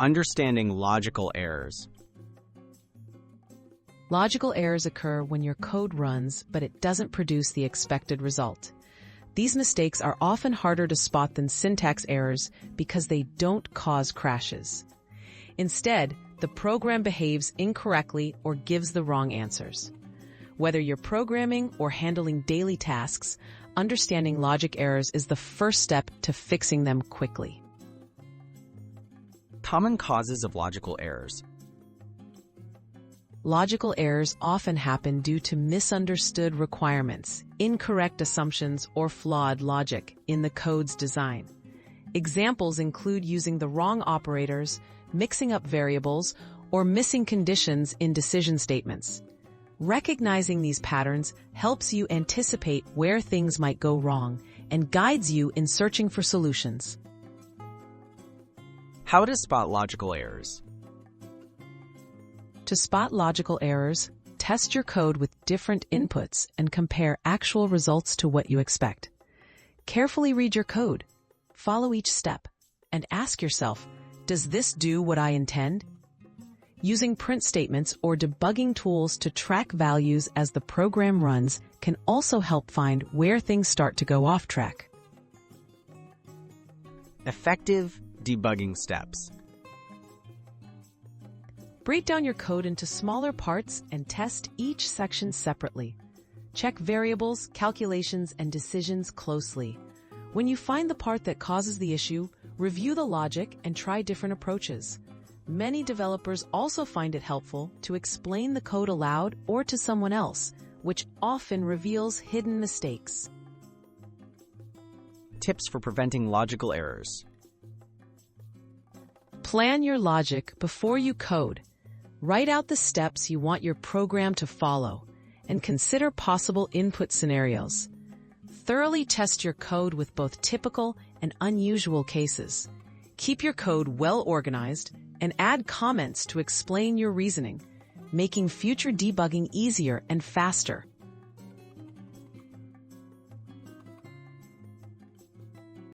Understanding logical errors. Logical errors occur when your code runs, but it doesn't produce the expected result. These mistakes are often harder to spot than syntax errors because they don't cause crashes. Instead, the program behaves incorrectly or gives the wrong answers. Whether you're programming or handling daily tasks, understanding logic errors is the first step to fixing them quickly. Common causes of logical errors. Logical errors often happen due to misunderstood requirements, incorrect assumptions, or flawed logic in the code's design. Examples include using the wrong operators, mixing up variables, or missing conditions in decision statements. Recognizing these patterns helps you anticipate where things might go wrong and guides you in searching for solutions. How to spot logical errors. To spot logical errors, test your code with different inputs and compare actual results to what you expect. Carefully read your code, follow each step, and ask yourself, does this do what I intend? Using print statements or debugging tools to track values as the program runs can also help find where things start to go off track. Effective debugging steps. Break down your code into smaller parts and test each section separately. Check variables, calculations, and decisions closely. When you find the part that causes the issue, review the logic and try different approaches. Many developers also find it helpful to explain the code aloud or to someone else, which often reveals hidden mistakes. Tips for preventing logical errors. Plan your logic before you code. Write out the steps you want your program to follow, and consider possible input scenarios. Thoroughly test your code with both typical and unusual cases. Keep your code well organized and add comments to explain your reasoning, making future debugging easier and faster.